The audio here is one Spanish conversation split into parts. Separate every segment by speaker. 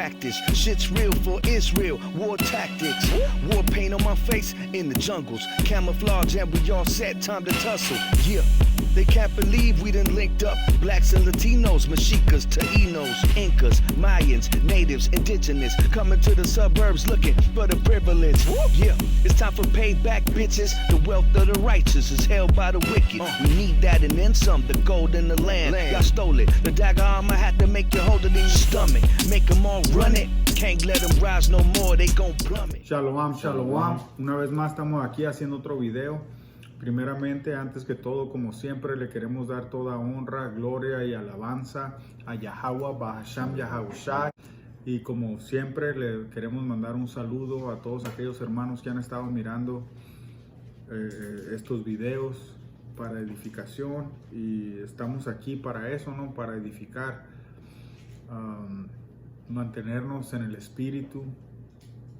Speaker 1: practice. Shit's real for Israel, war tactics. War paint on my face in the jungles. Camouflage and we all set, time to tussle. Yeah, they can't believe we done linked up. Blacks and Latinos, Mexicas, Taínos, Incas, Mayans, natives, indigenous. Coming to the suburbs looking for the privilege. Yeah, it's time for payback, bitches. The wealth of the righteous is held by the wicked. We need that and then some, the gold in the land. Y'all stole it. The dagger armor had to make you hold it in your stomach. Make them all run it. Can't let them rise no more, they gon' plummet.
Speaker 2: Shalom, shalom. Una vez más estamos aquí haciendo otro video. Primeramente, antes que todo, como siempre, le queremos dar toda honra, gloria y alabanza a Yahweh, Bahasham Yahushai. Y como siempre, le queremos mandar un saludo a todos aquellos hermanos que han estado mirando estos videos para edificación. Y estamos aquí para eso, ¿no? Para edificar, mantenernos en el espíritu,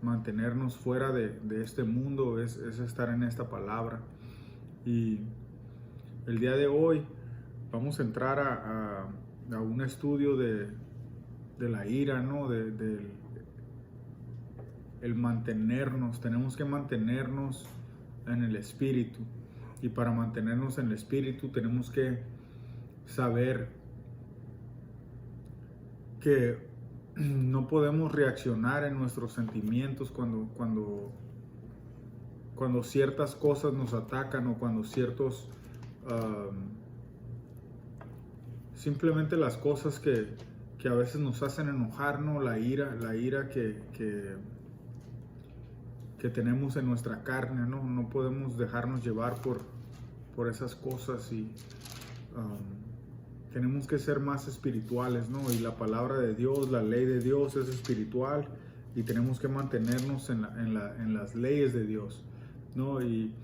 Speaker 2: mantenernos fuera de este mundo, es estar en esta palabra. Y el día de hoy vamos a entrar a un estudio de la ira, ¿no? El mantenernos. Tenemos que mantenernos en el espíritu. Y para mantenernos en el espíritu tenemos que saber que no podemos reaccionar en nuestros sentimientos cuando ciertas cosas nos atacan o cuando ciertos simplemente las cosas que a veces nos hacen enojar, ¿no? La ira que tenemos en nuestra carne, ¿no? No podemos dejarnos llevar por esas cosas y tenemos que ser más espirituales, ¿no? Y la palabra de Dios, la ley de Dios es espiritual y tenemos que mantenernos en las leyes de Dios, ¿no? Y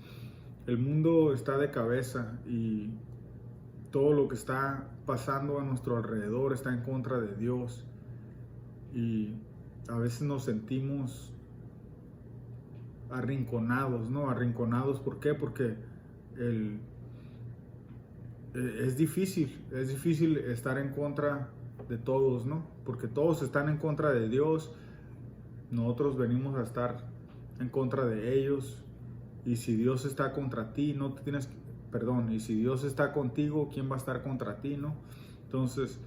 Speaker 2: el mundo está de cabeza y todo lo que está pasando a nuestro alrededor está en contra de Dios y a veces nos sentimos arrinconados, ¿no? Arrinconados, ¿por qué? Porque es difícil estar en contra de todos, ¿no? Porque todos están en contra de Dios, nosotros venimos a estar en contra de ellos. Y si Dios está contra ti, y si Dios está contigo, ¿quién va a estar contra ti, no? Entonces,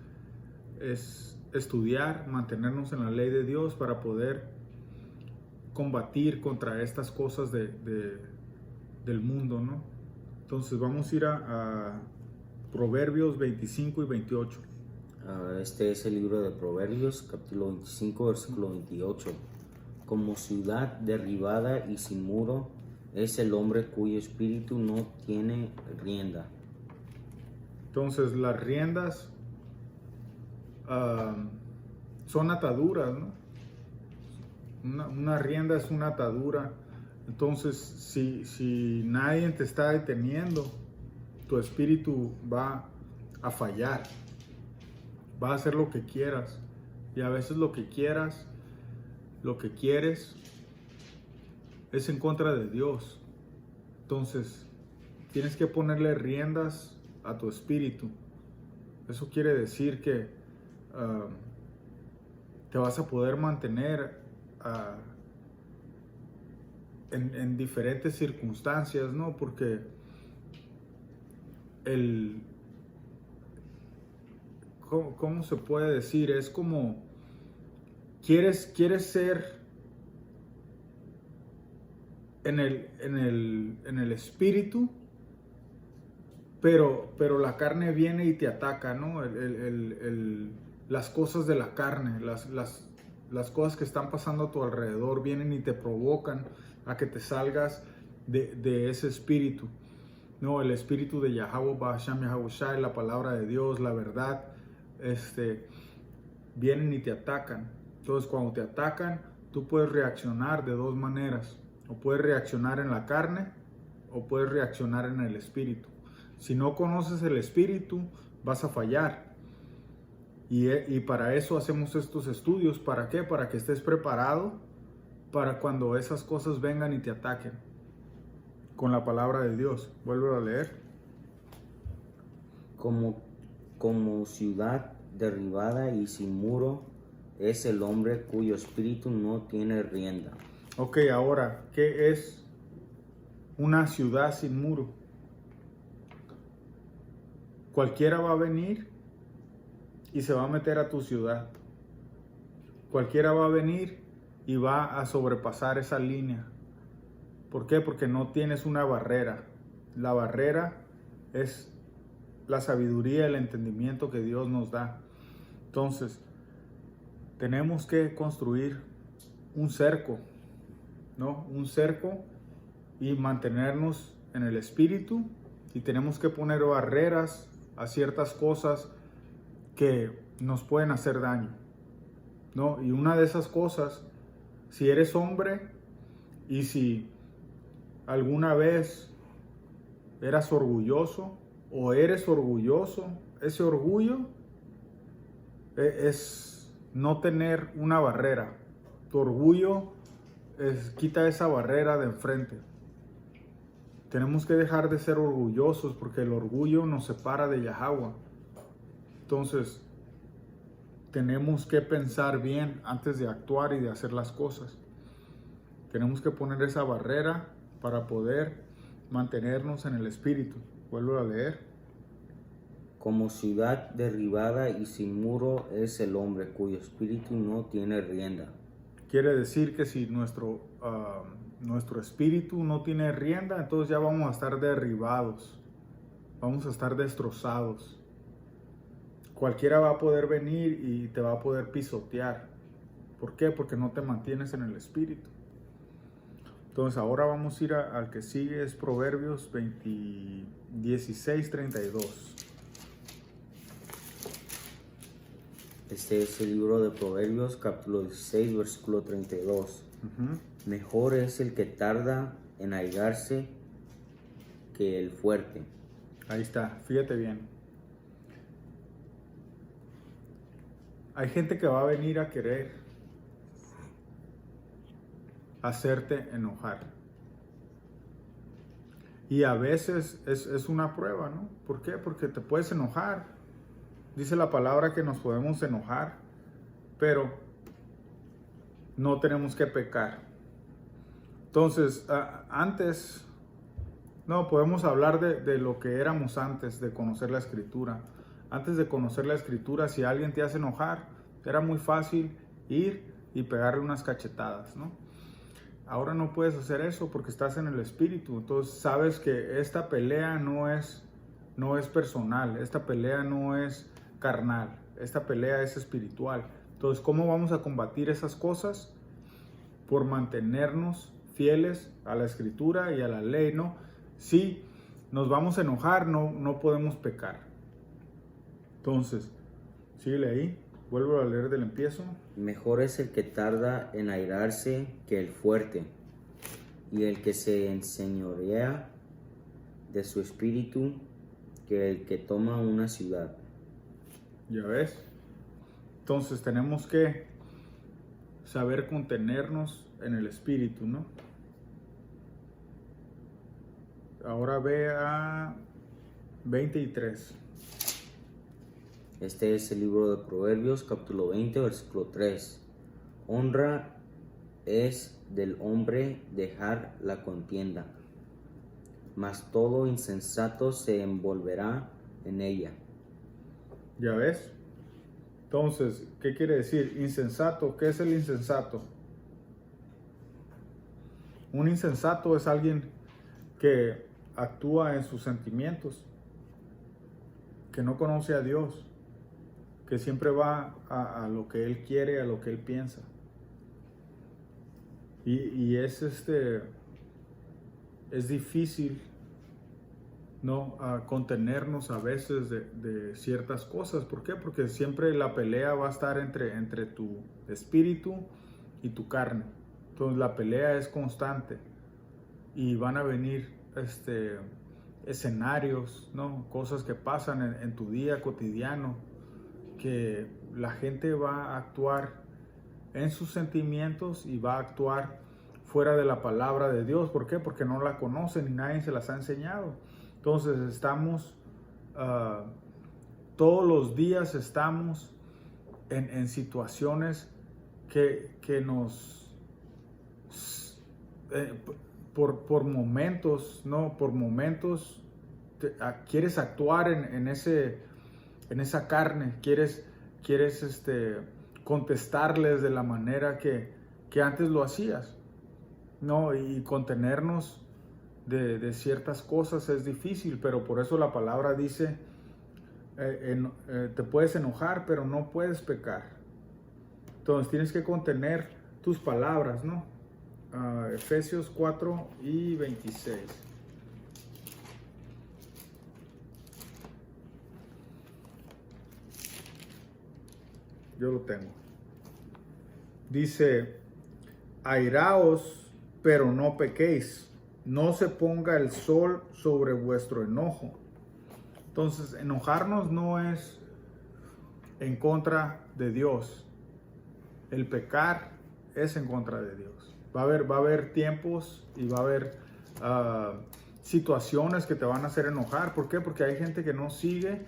Speaker 2: es estudiar, mantenernos en la ley de Dios para poder combatir contra estas cosas del mundo, ¿no? Entonces, vamos a ir a Proverbios 25 y 28.
Speaker 3: Este es el libro de Proverbios, capítulo 25, versículo 28. Como ciudad derribada y sin muro es el hombre cuyo espíritu no tiene rienda.
Speaker 2: Entonces las riendas son ataduras, ¿no? Una rienda es una atadura. Entonces si nadie te está deteniendo, tu espíritu va a fallar, va a hacer lo que quieras. Y a veces lo que quieres es en contra de Dios. Entonces tienes que ponerle riendas a tu espíritu. Eso quiere decir que te vas a poder mantener en diferentes circunstancias, ¿no? Porque ¿cómo se puede decir? Es como quieres ser en el espíritu, pero la carne viene y te ataca, ¿no? Las cosas de la carne, las cosas que están pasando a tu alrededor vienen y te provocan a que te salgas de ese espíritu, ¿no? El espíritu de Yahweh, Bahasham Yahushai, la palabra de Dios, la verdad, vienen y te atacan. Entonces cuando te atacan, tú puedes reaccionar de dos maneras. O puedes reaccionar en la carne o puedes reaccionar en el espíritu. Si no conoces el espíritu, vas a fallar. Y para eso hacemos estos estudios. ¿Para qué? Para que estés preparado para cuando esas cosas vengan y te ataquen. Con la palabra de Dios. Vuelvo a leer.
Speaker 3: Como ciudad derribada y sin muro es el hombre cuyo espíritu no tiene rienda.
Speaker 2: Ok, ahora, ¿qué es una ciudad sin muro? Cualquiera va a venir y se va a meter a tu ciudad. Cualquiera va a venir y va a sobrepasar esa línea. ¿Por qué? Porque no tienes una barrera. La barrera es la sabiduría y el entendimiento que Dios nos da. Entonces, tenemos que construir un cerco, ¿no? Un cerco y mantenernos en el espíritu, y tenemos que poner barreras a ciertas cosas que nos pueden hacer daño, ¿no? Y una de esas cosas, si eres hombre y si alguna vez eras orgulloso o eres orgulloso, ese orgullo es no tener una barrera. Tu orgullo quita esa barrera de enfrente. Tenemos que dejar de ser orgullosos porque el orgullo nos separa de Yahweh. Entonces, tenemos que pensar bien antes de actuar y de hacer las cosas. Tenemos que poner esa barrera para poder mantenernos en el espíritu. Vuelvo a leer.
Speaker 3: Como ciudad derribada y sin muro es el hombre cuyo espíritu no tiene rienda.
Speaker 2: Quiere decir que si nuestro espíritu no tiene rienda, entonces ya vamos a estar derribados, vamos a estar destrozados. Cualquiera va a poder venir y te va a poder pisotear. ¿Por qué? Porque no te mantienes en el espíritu. Entonces ahora vamos a ir al que sigue, es Proverbios 16:32.
Speaker 3: Este es el libro de Proverbios, capítulo 16, versículo 32. Mejor es el que tarda en airarse que el fuerte.
Speaker 2: Ahí está, fíjate bien. Hay gente que va a venir a querer hacerte enojar. Y a veces es una prueba, ¿no? ¿Por qué? Porque te puedes enojar. Dice la palabra que nos podemos enojar, pero no tenemos que pecar. Entonces, antes, no, podemos hablar de lo que éramos antes de conocer la Escritura. Antes de conocer la Escritura, si alguien te hace enojar, era muy fácil ir y pegarle unas cachetadas, ¿no? Ahora no puedes hacer eso porque estás en el Espíritu. Entonces sabes que esta pelea no es personal, esta pelea no es carnal, esta pelea es espiritual. Entonces, ¿cómo vamos a combatir esas cosas? Por mantenernos fieles a la Escritura y a la ley, ¿no? Si nos vamos a enojar, no podemos pecar. Entonces, síguele ahí, vuelvo a leer del empiezo.
Speaker 3: Mejor es el que tarda en airarse que el fuerte, y el que se enseñorea de su espíritu que el que toma una ciudad.
Speaker 2: Ya ves. Entonces tenemos que saber contenernos en el espíritu, ¿no? Ahora ve a 23.
Speaker 3: Este es el libro de Proverbios, capítulo 20, versículo 3. Honra es del hombre dejar la contienda, mas todo insensato se envolverá en ella.
Speaker 2: ¿Ya ves? Entonces, ¿qué quiere decir? Insensato. ¿Qué es el insensato? Un insensato es alguien que actúa en sus sentimientos, que no conoce a Dios, que siempre va a lo que Él quiere, a lo que Él piensa. Y es difícil, ¿no? A contenernos a veces de ciertas cosas. ¿Por qué? Porque siempre la pelea va a estar entre tu espíritu y tu carne. Entonces la pelea es constante y van a venir escenarios, ¿no? Cosas que pasan en tu día cotidiano, que la gente va a actuar en sus sentimientos y va a actuar fuera de la palabra de Dios. ¿Por qué? Porque no la conocen y nadie se las ha enseñado. Entonces estamos, todos los días estamos en situaciones que nos, por momentos, ¿no? Por momentos quieres actuar en esa carne, quieres contestarles de la manera que antes lo hacías, ¿no? Y contenernos de ciertas cosas es difícil, pero por eso la palabra dice, te puedes enojar, pero no puedes pecar. Entonces tienes que contener tus palabras, ¿no? Efesios 4 y 26. Yo lo tengo. Dice, airaos, pero no pequéis. No se ponga el sol sobre vuestro enojo. Entonces, enojarnos no es en contra de Dios. El pecar es en contra de Dios. Va a haber tiempos y va a haber situaciones que te van a hacer enojar. ¿Por qué? Porque hay gente que no sigue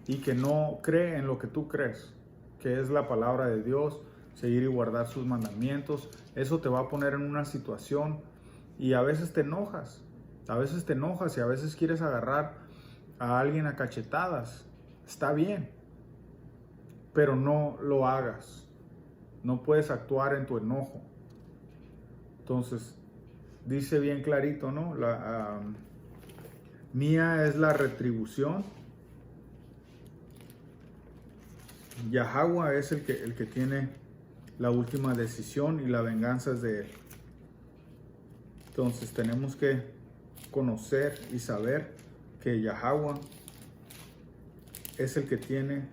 Speaker 2: y que no cree en lo que tú crees, que es la palabra de Dios, seguir y guardar sus mandamientos. Eso te va a poner en una situación y a veces te enojas. A veces te enojas y a veces quieres agarrar a alguien a cachetadas. Está bien, pero no lo hagas. No puedes actuar en tu enojo. Entonces, dice bien clarito, ¿no? Mía es la retribución. Yahweh es el que tiene la última decisión y la venganza es de él. Entonces, tenemos que conocer y saber que Yahweh es el que tiene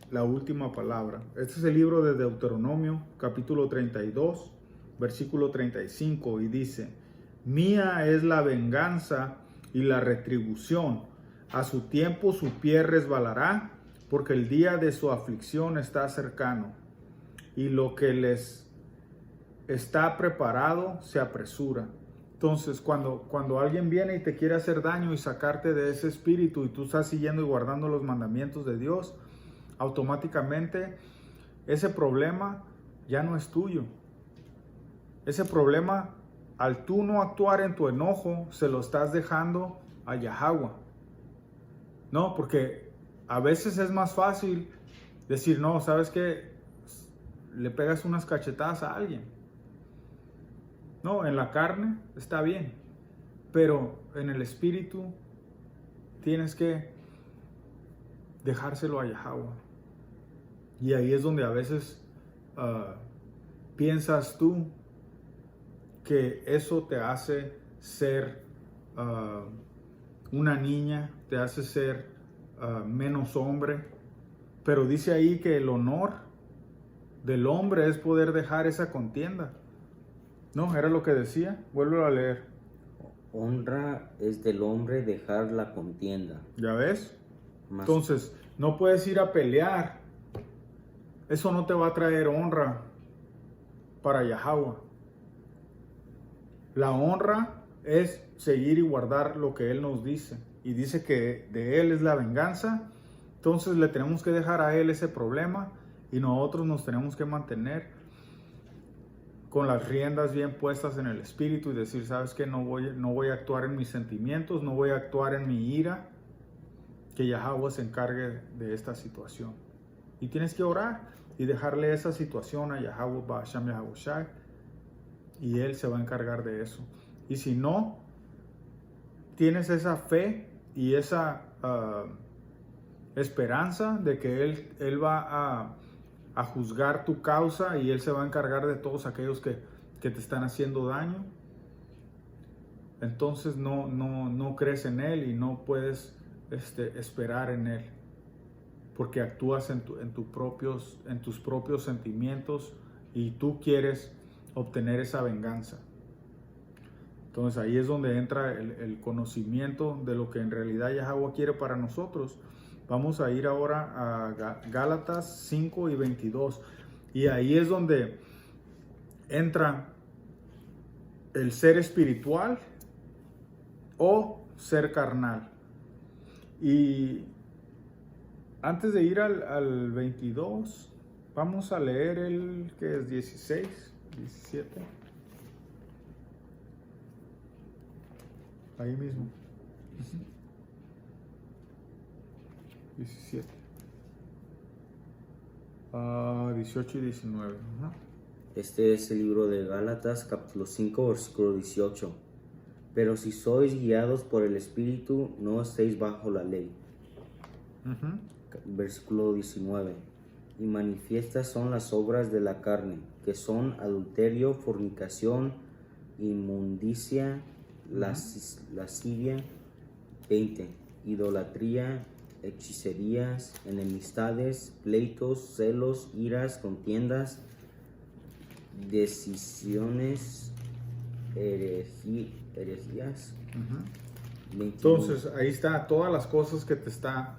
Speaker 2: la última palabra. Este es el libro de Deuteronomio, capítulo 32, versículo 35, y dice, mía es la venganza y la retribución, a su tiempo su pie resbalará, porque el día de su aflicción está cercano, y lo que les está preparado se apresura. Entonces, cuando alguien viene y te quiere hacer daño y sacarte de ese espíritu y tú estás siguiendo y guardando los mandamientos de Dios, automáticamente ese problema ya no es tuyo. Ese problema, al tú no actuar en tu enojo, se lo estás dejando a Yahweh. No, porque a veces es más fácil decir, no, ¿sabes qué? Le pegas unas cachetadas a alguien. No, en la carne está bien, pero en el espíritu tienes que dejárselo a Yahweh. Y ahí es donde a veces piensas tú que eso te hace ser una niña, te hace ser menos hombre. Pero dice ahí que el honor del hombre es poder dejar esa contienda. No, era lo que decía. Vuelvo a leer.
Speaker 3: Honra es del hombre dejar la contienda.
Speaker 2: ¿Ya ves?
Speaker 3: Mas,
Speaker 2: Entonces, no puedes ir a pelear. Eso no te va a traer honra para Yahweh. La honra es seguir y guardar lo que Él nos dice. Y dice que de Él es la venganza. Entonces le tenemos que dejar a Él ese problema y nosotros nos tenemos que mantener con las riendas bien puestas en el espíritu y decir, ¿sabes qué? No voy a actuar en mis sentimientos, no voy a actuar en mi ira. Que Yahweh se encargue de esta situación. Y tienes que orar y dejarle esa situación a Yahweh Ba'asham Yahushai y Él se va a encargar de eso. Y si no tienes esa fe y esa esperanza de que Él va a juzgar tu causa y Él se va a encargar de todos aquellos que te están haciendo daño, entonces no crees en Él y no puedes esperar en Él, porque actúas en tus propios sentimientos y tú quieres obtener esa venganza. Entonces ahí es donde entra el conocimiento de lo que en realidad Yahweh quiere para nosotros. Vamos a ir ahora a Gálatas 5 y 22. Y ahí es donde entra el ser espiritual o ser carnal. Y Antes de ir al 22, vamos a leer el que es 16, 17. Ahí mismo. 17. 18 y 19. Ajá.
Speaker 3: Este es el libro de Gálatas, capítulo 5, versículo 18. Pero si sois guiados por el Espíritu, no estéis bajo la ley.
Speaker 2: Ujú.
Speaker 3: Versículo 19. Y manifiestas son las obras de la carne, que son adulterio, fornicación, inmundicia, lascivia. 20. Idolatría, hechicerías, enemistades, pleitos, celos, iras, contiendas, decisiones, herejías.
Speaker 2: Ujú.
Speaker 3: 21.
Speaker 2: Entonces, ahí está todas las cosas que te está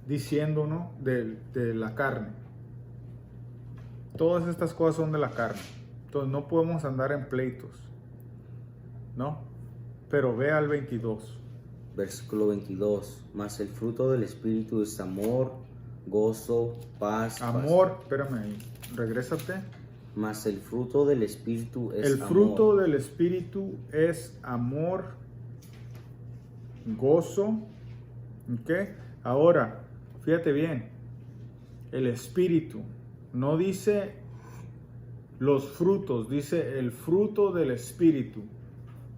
Speaker 2: diciendo, ¿no? De la carne. Todas estas cosas son de la carne. Entonces, no podemos andar en pleitos, ¿no? Pero ve al 22.
Speaker 3: Versículo 22. Mas el fruto del Espíritu es amor, gozo, paz.
Speaker 2: Amor, espérame ahí, regrésate.
Speaker 3: Mas el fruto del Espíritu es
Speaker 2: El fruto del Espíritu es amor, gozo, ¿ok? Ahora, fíjate bien, el Espíritu, no dice los frutos, dice el fruto del Espíritu.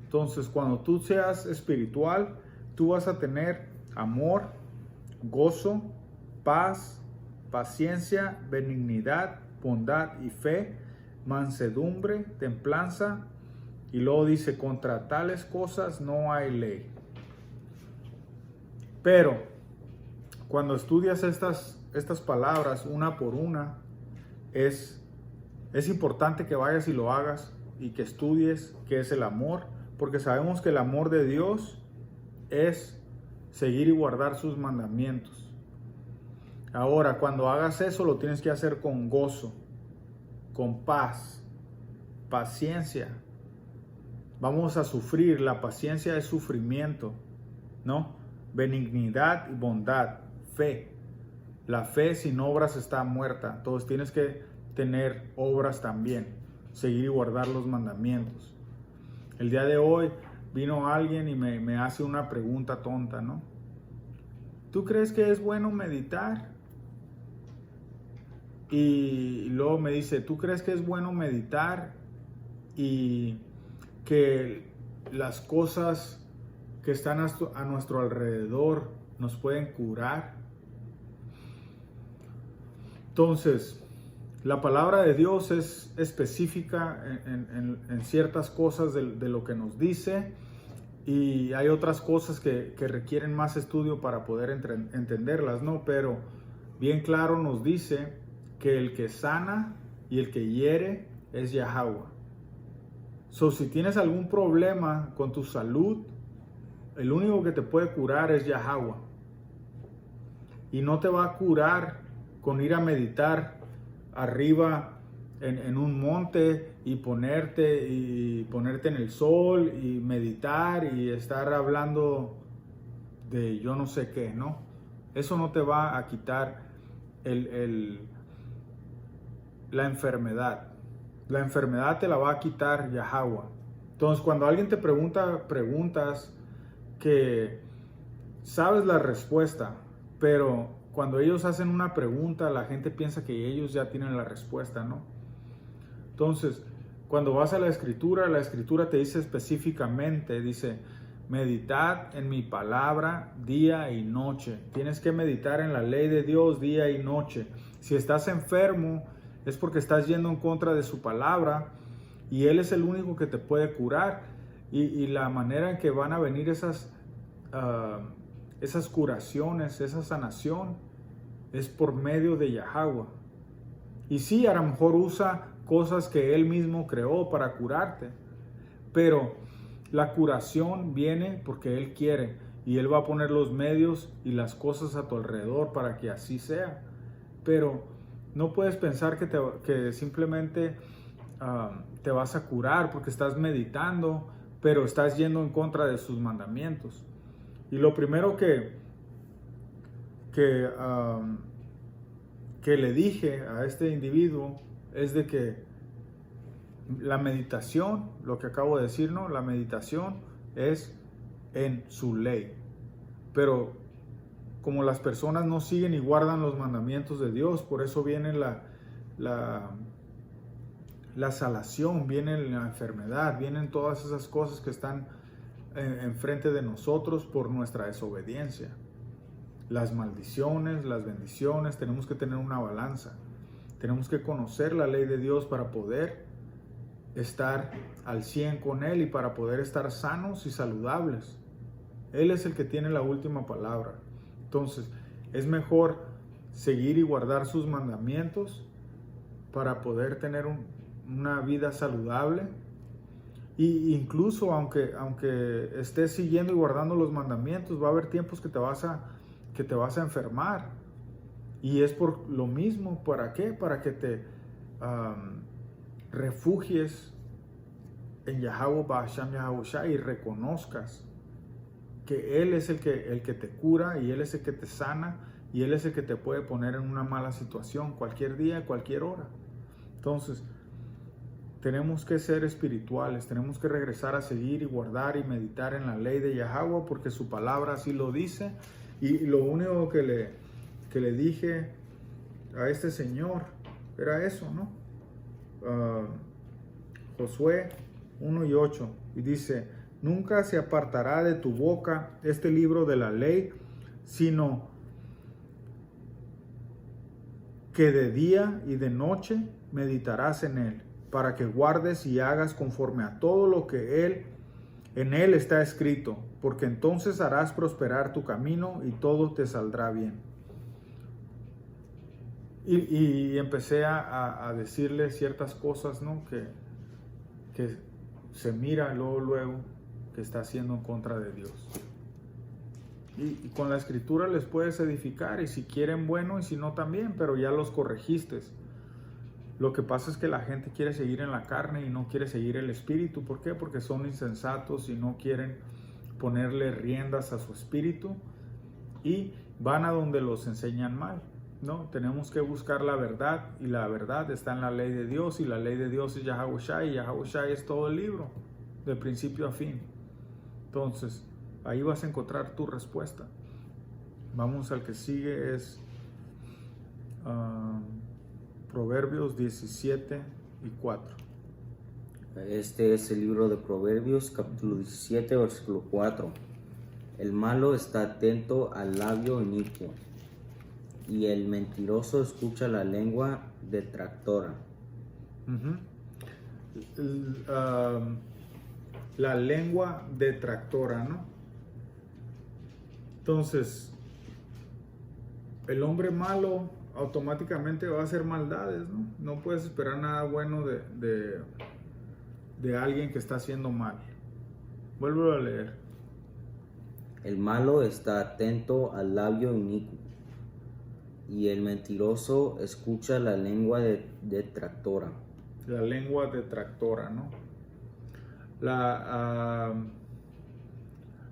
Speaker 2: Entonces, cuando tú seas espiritual, tú vas a tener amor, gozo, paz, paciencia, benignidad, bondad y fe, mansedumbre, templanza, y luego dice, contra tales cosas no hay ley. Pero cuando estudias estas palabras una por una, es importante que vayas y lo hagas y que estudies qué es el amor, porque sabemos que el amor de Dios es seguir y guardar sus mandamientos. Ahora, cuando hagas eso, lo tienes que hacer con gozo, con paz, paciencia. Vamos a sufrir, la paciencia es sufrimiento, ¿no? Benignidad y bondad, fe. La fe sin obras está muerta, entonces tienes que tener obras también, seguir y guardar los mandamientos. El día de hoy vino alguien y me hace una pregunta tonta, ¿no? ¿Tú crees que es bueno meditar? Y luego me dice, ¿tú crees que es bueno meditar y que las cosas que están a nuestro alrededor nos pueden curar? Entonces, la palabra de Dios es específica en ciertas cosas de lo que nos dice, y hay otras cosas que requieren más estudio para poder entenderlas, ¿no? Pero bien claro nos dice que el que sana y el que hiere es Yahweh. So, si tienes algún problema con tu salud, el único que te puede curar es Yahweh. Y no te va a curar con ir a meditar arriba en un monte y ponerte en el sol y meditar y estar hablando de yo no sé qué, ¿no? Eso no te va a quitar la enfermedad. La enfermedad te la va a quitar Yahweh. Entonces, cuando alguien te pregunta preguntas que sabes la respuesta, pero cuando ellos hacen una pregunta, la gente piensa que ellos ya tienen la respuesta, ¿no? Entonces, cuando vas a la escritura te dice específicamente, dice, meditad en mi palabra día y noche. Tienes que meditar en la ley de Dios día y noche. Si estás enfermo, es porque estás yendo en contra de su palabra, y Él es el único que te puede curar. Y la manera en que van a venir esas curaciones, esa sanación, es por medio de Yahweh. Y sí, a lo mejor usa cosas que Él mismo creó para curarte, pero la curación viene porque Él quiere, y Él va a poner los medios y las cosas a tu alrededor para que así sea. Pero no puedes pensar que simplemente te vas a curar porque estás meditando, pero estás yendo en contra de sus mandamientos. Y lo primero que que le dije a este individuo es de que la meditación, lo que acabo de decir, ¿no? La meditación es en su ley. Pero como las personas no siguen y guardan los mandamientos de Dios, por eso viene la salación, viene la enfermedad, vienen todas esas cosas que están enfrente de nosotros por nuestra desobediencia. Las maldiciones, las bendiciones, tenemos que tener una balanza. Tenemos que conocer la ley de Dios para poder estar al 100 con Él y para poder estar sanos y saludables. Él es el que tiene la última palabra. Entonces, es mejor seguir y guardar sus mandamientos para poder tener una vida saludable. Y incluso aunque estés siguiendo y guardando los mandamientos, va a haber tiempos que te vas a enfermar. Y es por lo mismo. ¿Para qué? Para que te refugies en Yahweh Ba'asham Yahushua y reconozcas que Él es el que te cura y Él es el que te sana y Él es el que te puede poner en una mala situación cualquier día, cualquier hora. Entonces, tenemos que ser espirituales, tenemos que regresar a seguir y guardar y meditar en la ley de Yahweh porque su palabra así lo dice. Y lo único que le dije a este señor era eso, ¿no? Josué 1:8 y dice: nunca se apartará de tu boca este libro de la ley, sino que de día y de noche meditarás en él, para que guardes y hagas conforme a todo lo que en él está escrito, porque entonces harás prosperar tu camino y todo te saldrá bien. Y empecé a decirle ciertas cosas, ¿no? Que se mira luego que está haciendo en contra de Dios. Y con la escritura les puedes edificar, y si quieren bueno, y si no también, pero ya los corregiste. Lo que pasa es que la gente quiere seguir en la carne y no quiere seguir el espíritu. ¿Por qué? Porque son insensatos y no quieren ponerle riendas a su espíritu y van a donde los enseñan mal, ¿no? Tenemos que buscar la verdad, y la verdad está en la ley de Dios, y la ley de Dios es Yahushua, y Yahushua es todo el libro, de principio a fin. Entonces, ahí vas a encontrar tu respuesta. Vamos al que sigue, es Proverbios 17:4.
Speaker 3: Este es el libro de Proverbios, capítulo 17, versículo 4. El malo está atento al labio inicuo, y el mentiroso escucha la lengua detractora.
Speaker 2: La lengua detractora, ¿no? Entonces, el hombre malo automáticamente va a hacer maldades, ¿no? No puedes esperar nada bueno de alguien que está haciendo mal. Vuelvo a leer.
Speaker 3: El malo está atento al labio inicuo, y el mentiroso escucha la lengua detractora.
Speaker 2: La lengua detractora, ¿no?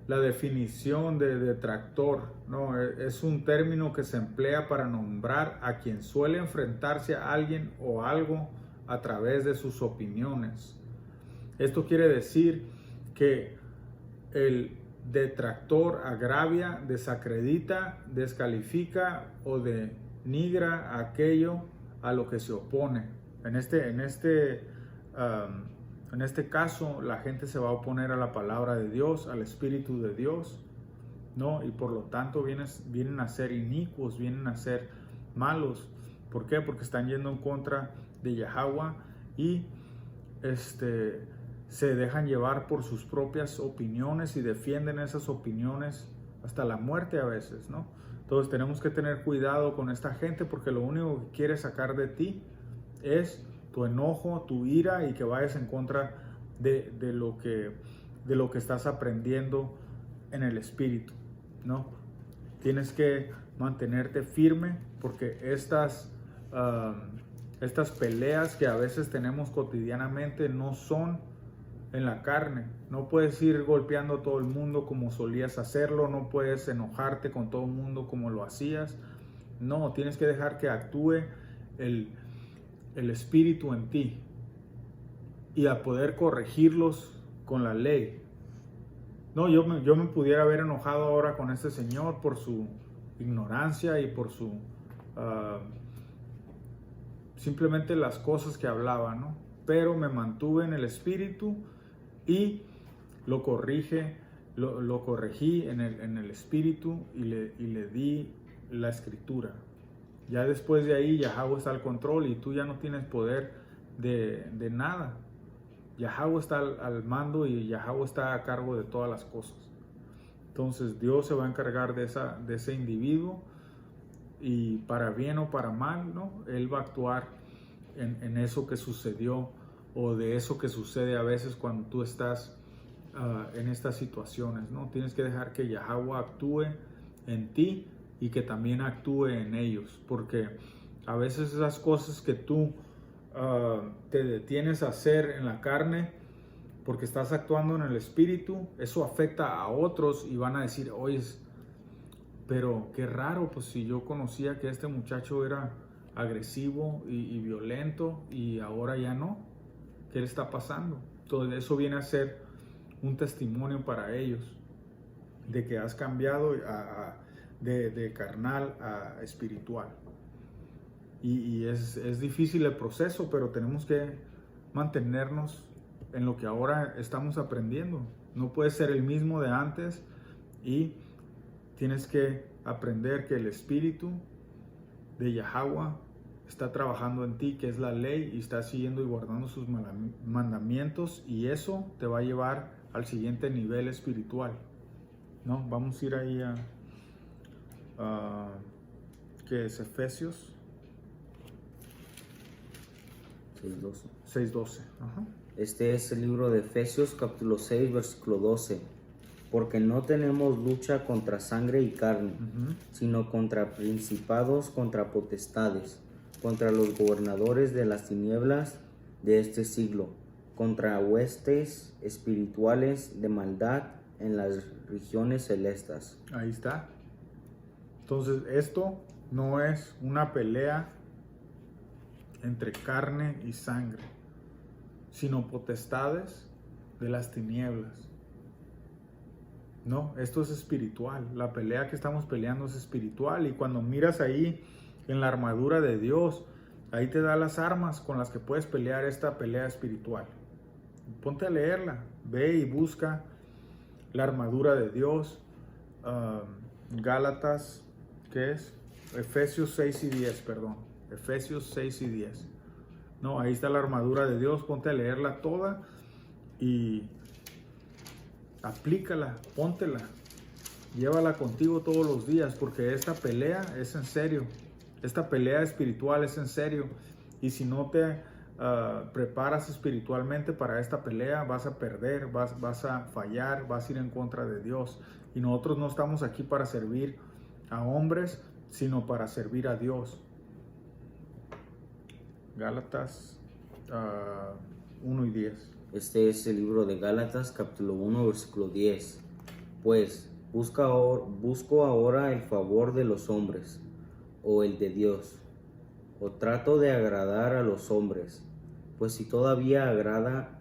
Speaker 2: La definición de detractor, ¿no? Es un término que se emplea para nombrar a quien suele enfrentarse a alguien o algo a través de sus opiniones. Esto quiere decir que el detractor agravia, desacredita, descalifica o denigra aquello a lo que se opone. En este caso, la gente se va a oponer a la palabra de Dios, al Espíritu de Dios, ¿no? Y por lo tanto vienen a ser inicuos, vienen a ser malos. ¿Por qué? Porque están yendo en contra de Yahweh y se dejan llevar por sus propias opiniones y defienden esas opiniones hasta la muerte a veces, ¿no? Entonces tenemos que tener cuidado con esta gente, porque lo único que quiere sacar de ti es tu enojo, tu ira, y que vayas en contra de lo que estás aprendiendo en el espíritu, ¿no? Tienes que mantenerte firme, porque estas peleas que a veces tenemos cotidianamente no son en la carne. No puedes ir golpeando a todo el mundo como solías hacerlo, no puedes enojarte con todo el mundo como lo hacías. No, tienes que dejar que actúe el Espíritu en ti y a poder corregirlos con la ley. No, yo me pudiera haber enojado ahora con este señor por su ignorancia y por su simplemente las cosas que hablaba, ¿no? Pero me mantuve en el Espíritu y lo corregí en el Espíritu y le di la Escritura. Ya después de ahí Yahweh está al control y tú ya no tienes poder de nada. Yahweh está al mando y Yahweh está a cargo de todas las cosas. Entonces Dios se va a encargar de ese individuo, y para bien o para mal, ¿no? Él va a actuar en eso que sucedió o de eso que sucede a veces cuando tú estás en estas situaciones, ¿no? Tienes que dejar que Yahweh actúe en ti y que también actúe en ellos, porque a veces esas cosas que tú te detienes a hacer en la carne porque estás actuando en el Espíritu, eso afecta a otros y van a decir, oye, pero qué raro, pues si yo conocía que este muchacho era agresivo y violento y ahora ya no, ¿qué le está pasando? Todo eso viene a ser un testimonio para ellos de que has cambiado de carnal a espiritual. Y es difícil el proceso, pero tenemos que mantenernos en lo que ahora estamos aprendiendo. No puedes ser el mismo de antes y tienes que aprender que el Espíritu de Yahweh está trabajando en ti, que es la ley, y está siguiendo y guardando sus mandamientos, y eso te va a llevar al siguiente nivel espiritual, ¿no? Vamos a ir ahí ¿qué es? Efesios 6:12. Ajá.
Speaker 3: Este es el libro de Efesios capítulo 6 versículo 12. Porque no tenemos lucha contra sangre y carne, sino contra principados, contra potestades, contra los gobernadores de las tinieblas de este siglo, contra huestes espirituales de maldad en las regiones celestes.
Speaker 2: Ahí está. Entonces, esto no es una pelea entre carne y sangre, sino potestades de las tinieblas. No, esto es espiritual. La pelea que estamos peleando es espiritual. Y cuando miras ahí en la armadura de Dios, ahí te da las armas con las que puedes pelear esta pelea espiritual. Ponte a leerla. Ve y busca la armadura de Dios. Gálatas, ¿qué es? Efesios 6 y 10, perdón. Efesios 6 y 10. No, ahí está la armadura de Dios. Ponte a leerla toda y aplícala, póntela, llévala contigo todos los días, porque esta pelea es en serio, esta pelea espiritual es en serio, y si no te preparas espiritualmente para esta pelea, vas a perder, vas a fallar, vas a ir en contra de Dios, y nosotros no estamos aquí para servir a hombres, sino para servir a Dios. Gálatas 1 y 10.
Speaker 3: Este es el libro de Gálatas, capítulo 1, versículo 10. Pues, busco ahora el favor de los hombres, o el de Dios, o trato de agradar a los hombres, pues si todavía agradara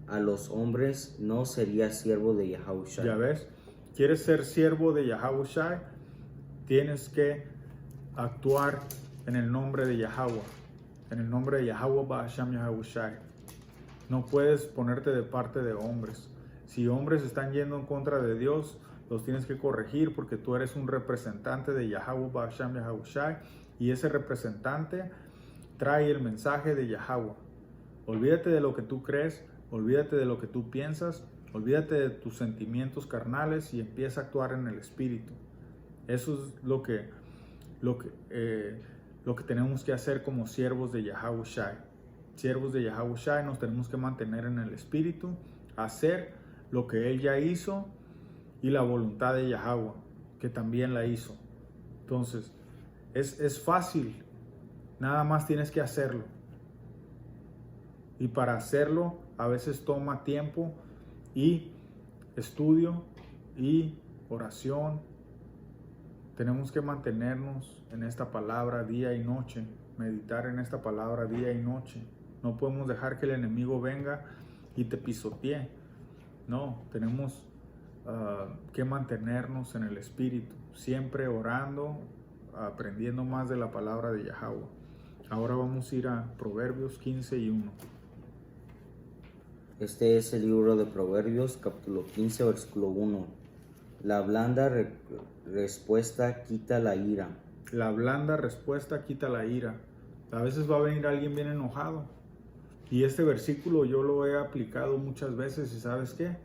Speaker 3: a los hombres, no sería siervo de Yahushua.
Speaker 2: Ya ves, quieres ser siervo de Yahushua, tienes que actuar en el nombre de Yahweh. En el nombre de Yahweh Ba'asham Yahushai. No puedes ponerte de parte de hombres. Si hombres están yendo en contra de Dios, los tienes que corregir, porque tú eres un representante de Yahweh Ba'asham Yahushai, y ese representante trae el mensaje de Yahweh. Olvídate de lo que tú crees, olvídate de lo que tú piensas, olvídate de tus sentimientos carnales y empieza a actuar en el Espíritu. Eso es lo que tenemos que hacer como siervos de Yahushai. Siervos de Yahushai nos tenemos que mantener en el Espíritu, hacer lo que Él ya hizo y la voluntad de Yahweh, que también la hizo. Entonces, es fácil, nada más tienes que hacerlo. Y para hacerlo a veces toma tiempo y estudio y oración. Tenemos que mantenernos en esta palabra día y noche, meditar en esta palabra día y noche. No podemos dejar que el enemigo venga y te pisotee. No, tenemos que mantenernos en el Espíritu, siempre orando, aprendiendo más de la palabra de Yahweh. Ahora vamos a ir a Proverbios 15 y 1.
Speaker 3: Este es el libro de Proverbios, capítulo 15, versículo 1. La blanda respuesta quita la ira.
Speaker 2: La blanda respuesta quita la ira. A veces va a venir alguien bien enojado. Y este versículo yo lo he aplicado muchas veces y ¿sabes qué?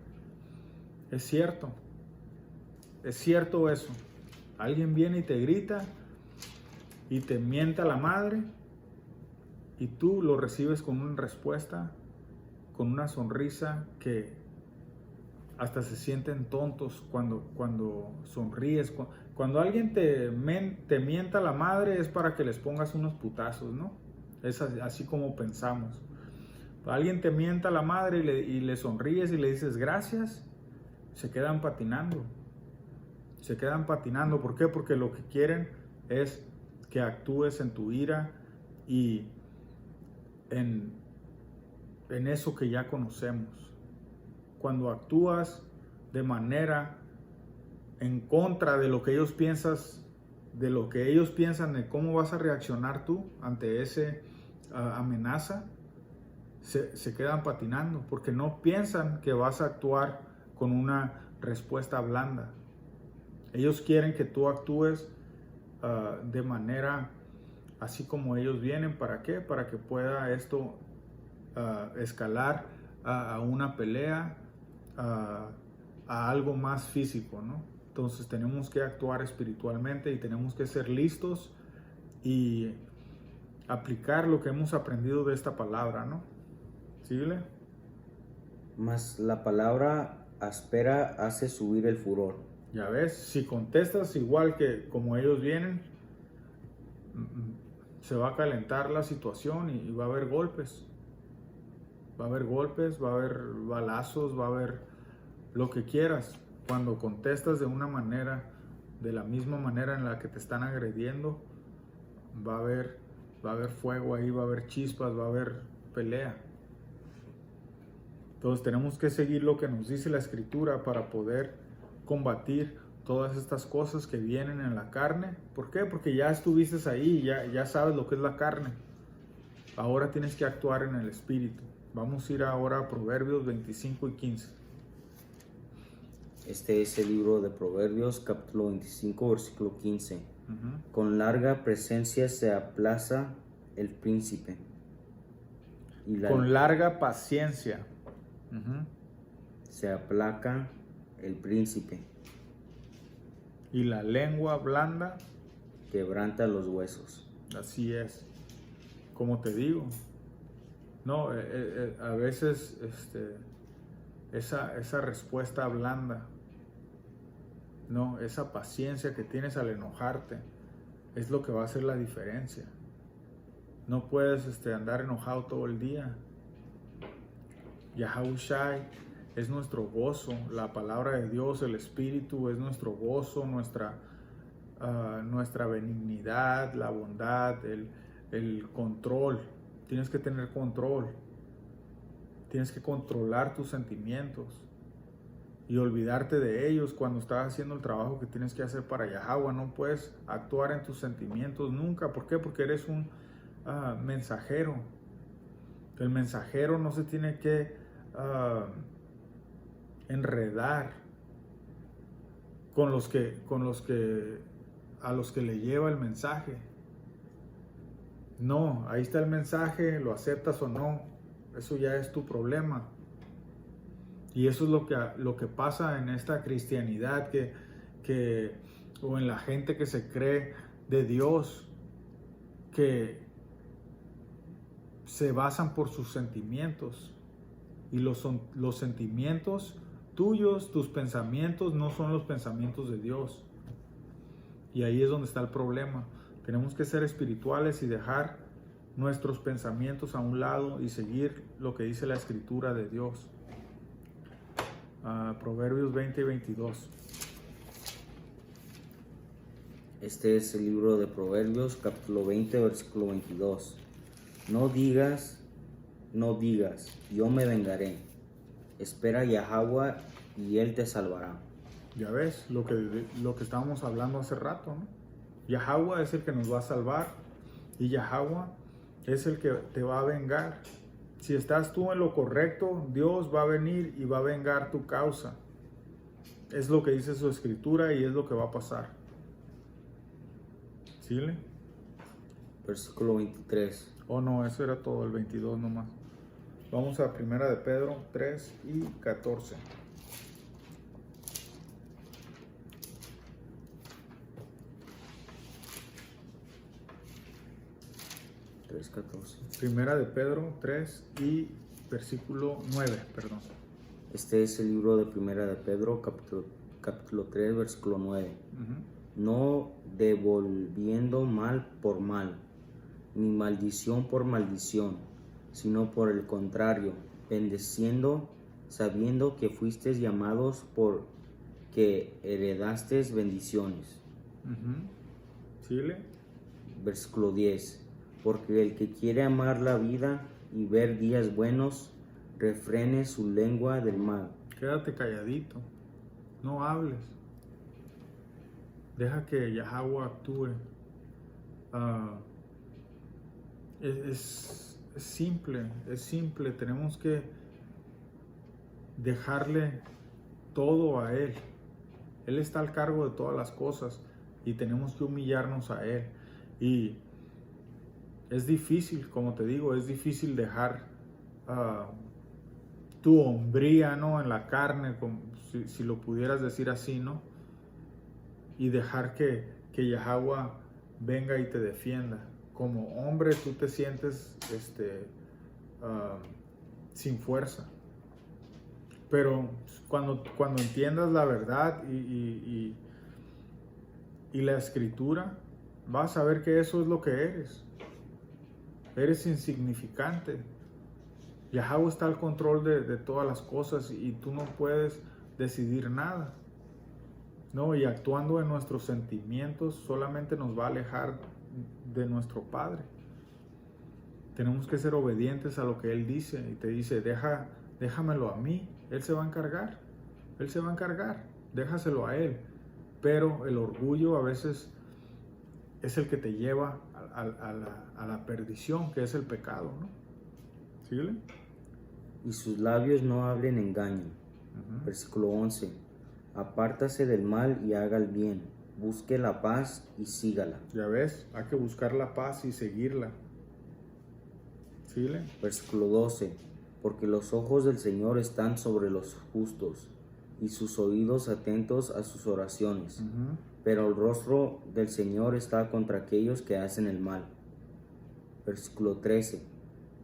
Speaker 2: Es cierto. Es cierto eso. Alguien viene y te grita y te mienta la madre y tú lo recibes con una respuesta, con una sonrisa que hasta se sienten tontos cuando sonríes. Cuando alguien te mienta la madre es para que les pongas unos putazos, ¿no? Es así como pensamos. Alguien te mienta la madre y le sonríes y le dices gracias, se quedan patinando. Se quedan patinando. ¿Por qué? Porque lo que quieren es que actúes en tu ira y en eso que ya conocemos. Cuando actúas de manera en contra de lo que ellos piensan, de cómo vas a reaccionar tú ante esa amenaza, se quedan patinando porque no piensan que vas a actuar con una respuesta blanda. Ellos quieren que tú actúes de manera así como ellos vienen. ¿Para qué? Para que pueda esto escalar a una pelea, a algo más físico, ¿no? Entonces tenemos que actuar espiritualmente y tenemos que ser listos y aplicar lo que hemos aprendido de esta palabra, ¿no? ¿Síguele?
Speaker 3: Mas la palabra áspera hace subir el furor.
Speaker 2: Ya ves, si contestas igual que como ellos vienen, se va a calentar la situación y va a haber golpes. Va a haber golpes, va a haber balazos, va a haber lo que quieras. Cuando contestas de una manera, de la misma manera en la que te están agrediendo, va a haber fuego ahí, va a haber chispas, va a haber pelea. Entonces tenemos que seguir lo que nos dice la Escritura para poder combatir todas estas cosas que vienen en la carne. ¿Por qué? Porque ya estuviste ahí, ya sabes lo que es la carne. Ahora tienes que actuar en el Espíritu. Vamos a ir ahora a Proverbios 25 y 15.
Speaker 3: Este es el libro de Proverbios, capítulo 25, versículo 15. Con larga presencia se aplaza el príncipe.
Speaker 2: Con larga paciencia
Speaker 3: se aplaca el príncipe.
Speaker 2: Y la lengua blanda
Speaker 3: quebranta los huesos.
Speaker 2: Así es. Como te digo, no, a veces esa respuesta blanda, no, esa paciencia que tienes al enojarte es lo que va a hacer la diferencia. No puedes andar enojado todo el día. Yahushai es nuestro gozo, la palabra de Dios, el Espíritu es nuestro gozo, nuestra benignidad, la bondad, el control. Tienes que tener control. Tienes que controlar tus sentimientos y olvidarte de ellos cuando estás haciendo el trabajo que tienes que hacer para Yahweh. No puedes actuar en tus sentimientos nunca. ¿Por qué? Porque eres un mensajero. El mensajero no se tiene que enredar a los que le lleva el mensaje. No, ahí está el mensaje, lo aceptas o no, eso ya es tu problema. Y eso es lo que pasa en esta cristianidad o en la gente que se cree de Dios, que se basan por sus sentimientos. Y los sentimientos tuyos, tus pensamientos, no son los pensamientos de Dios. Y ahí es donde está el problema. Tenemos que ser espirituales y dejar nuestros pensamientos a un lado y seguir lo que dice la Escritura de Dios. Proverbios 20 y 22.
Speaker 3: Este es el libro de Proverbios, capítulo 20, versículo 22. No digas, yo me vengaré. Espera a Yahweh y Él te salvará.
Speaker 2: Ya ves lo que estábamos hablando hace rato, ¿no? Yahweh es el que nos va a salvar y Yahweh es el que te va a vengar. Si estás tú en lo correcto, Dios va a venir y va a vengar tu causa. Es lo que dice su Escritura y es lo que va a pasar. ¿Síle?
Speaker 3: Versículo 23.
Speaker 2: Oh no, eso era todo, el 22 nomás. Vamos a 1 de Pedro 3 y 14. Primera de Pedro 3 y versículo 9, perdón.
Speaker 3: Este es el libro de Primera de Pedro, capítulo 3, versículo 9. No devolviendo mal por mal, ni maldición por maldición, sino por el contrario, bendeciendo, sabiendo que fuisteis llamados por que heredasteis bendiciones.
Speaker 2: ¿Síle?
Speaker 3: Versículo 10. Porque el que quiere amar la vida y ver días buenos, refrene su lengua del mal.
Speaker 2: Quédate calladito, no hables. Deja que Yahweh actúe. Es simple. Tenemos que dejarle todo a Él. Él está al cargo de todas las cosas y tenemos que humillarnos a Él. Y es difícil, como te digo, es difícil dejar tu hombría, ¿no?, en la carne, si lo pudieras decir así, ¿no? Y dejar que Yahweh venga y te defienda. Como hombre tú te sientes sin fuerza. Pero cuando entiendas la verdad y la Escritura, vas a ver que eso es lo que eres. Eres insignificante. Yahweh está al control de todas las cosas y tú no puedes decidir nada. No, y actuando en nuestros sentimientos solamente nos va a alejar de nuestro Padre. Tenemos que ser obedientes a lo que Él dice y te dice, déjamelo a mí, Él se va a encargar, déjaselo a Él. Pero el orgullo a veces es el que te lleva a la perdición, que es el pecado, ¿no? ¿Síguele?
Speaker 3: Y sus labios no hablen engaño. Versículo 11. Apártase del mal y haga el bien. Busque la paz y sígala.
Speaker 2: Ya ves, hay que buscar la paz y seguirla. ¿Síguele?
Speaker 3: Versículo 12. Porque los ojos del Señor están sobre los justos y sus oídos atentos a sus oraciones. Pero el rostro del Señor está contra aquellos que hacen el mal. Versículo 13.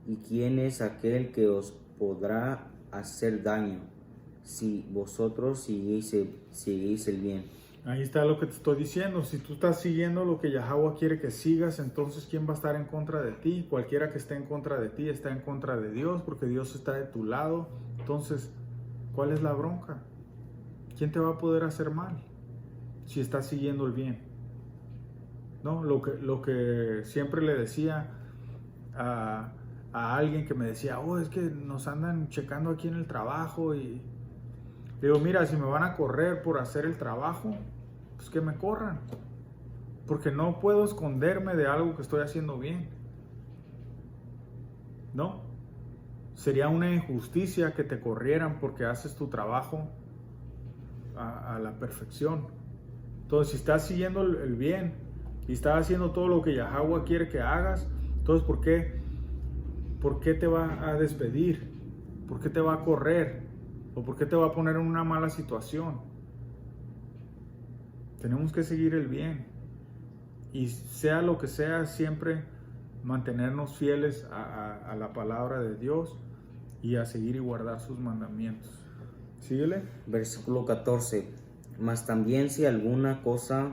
Speaker 3: ¿Y quién es aquel que os podrá hacer daño si vosotros seguís el bien?
Speaker 2: Ahí está lo que te estoy diciendo. Si tú estás siguiendo lo que Yahweh quiere que sigas, entonces ¿quién va a estar en contra de ti? Cualquiera que esté en contra de ti está en contra de Dios, porque Dios está de tu lado. Entonces, ¿cuál es la bronca? ¿Quién te va a poder hacer mal si estás siguiendo el bien? ¿No? Lo que siempre le decía a alguien que me decía, es que nos andan checando aquí en el trabajo, y digo, mira, si me van a correr por hacer el trabajo, pues que me corran, porque no puedo esconderme de algo que estoy haciendo bien, ¿no? Sería una injusticia que te corrieran porque haces tu trabajo a la perfección. Entonces, si estás siguiendo el bien y estás haciendo todo lo que Yahweh quiere que hagas, entonces ¿por qué te va a despedir? ¿Por qué te va a correr? ¿O por qué te va a poner en una mala situación? Tenemos que seguir el bien. Y sea lo que sea, siempre mantenernos fieles a la palabra de Dios y a seguir y guardar sus mandamientos. Síguele.
Speaker 3: Versículo 14. Mas también si alguna cosa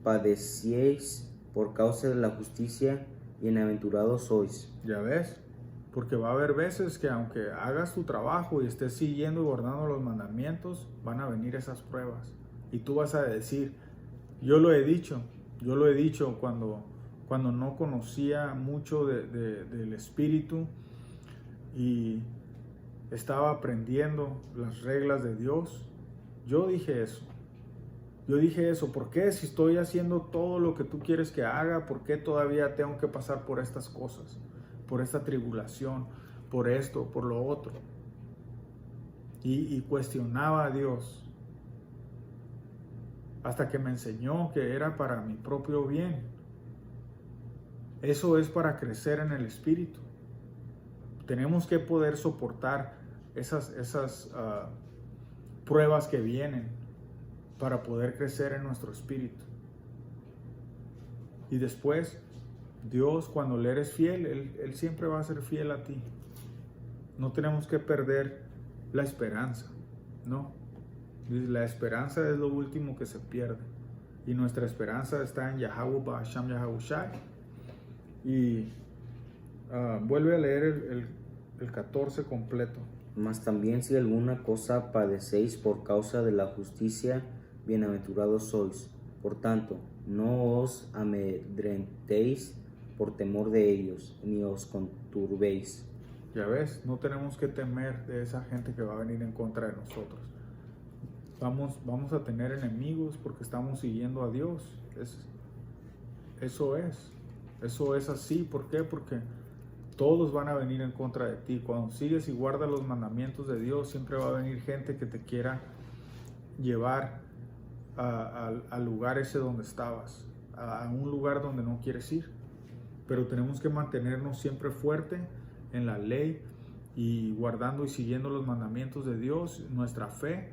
Speaker 3: padecieis por causa de la justicia, Bienaventurados sois.
Speaker 2: Ya ves, porque va a haber veces que aunque hagas tu trabajo y estés siguiendo y guardando los mandamientos, van a venir esas pruebas. Y tú vas a decir, yo lo he dicho cuando no conocía mucho del Espíritu y estaba aprendiendo las reglas de Dios. Yo dije eso, ¿por qué si estoy haciendo todo lo que tú quieres que haga, por qué todavía tengo que pasar por estas cosas, por esta tribulación, por esto, por lo otro? Y cuestionaba a Dios hasta que me enseñó que era para mi propio bien. Eso es para crecer en el Espíritu. Tenemos que poder soportar esas pruebas que vienen para poder crecer en nuestro espíritu. Y después, Dios, cuando le eres fiel, Él siempre va a ser fiel a ti. No tenemos que perder la esperanza, ¿no? La esperanza es lo último que se pierde. Y nuestra esperanza está en Yahweh Ba'asham Yahushai. Y vuelve a leer el 14 completo.
Speaker 3: Mas también si alguna cosa padecéis por causa de la justicia, bienaventurados sois. Por tanto, no os amedrentéis por temor de ellos, ni os conturbéis.
Speaker 2: Ya ves, no tenemos que temer de esa gente que va a venir en contra de nosotros. Vamos a tener enemigos porque estamos siguiendo a Dios. Eso es así. ¿Por qué? Porque todos van a venir en contra de ti. Cuando sigues y guardas los mandamientos de Dios, siempre va a venir gente que te quiera llevar al lugar ese donde estabas, a un lugar donde no quieres ir. Pero tenemos que mantenernos siempre fuerte en la ley y guardando y siguiendo los mandamientos de Dios, nuestra fe.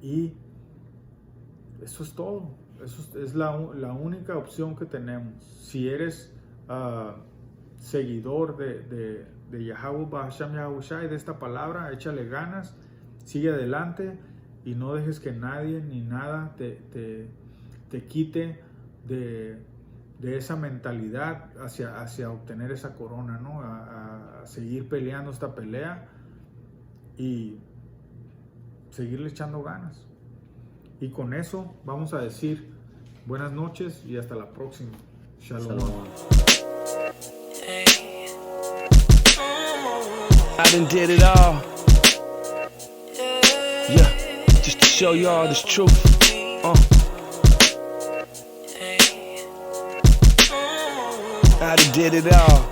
Speaker 2: Y eso es todo. Eso es la única opción que tenemos. Si eres seguidor de Yahweh Ba'asham Yahushai, de esta palabra, échale ganas, sigue adelante y no dejes que nadie ni nada te quite de esa mentalidad hacia obtener esa corona, ¿no? A seguir peleando esta pelea y seguirle echando ganas. Y con eso vamos a decir buenas noches y hasta la próxima. Shalom.
Speaker 3: Shalom.
Speaker 1: I done did it all. Yeah, just to show y'all this truth. I done did it all.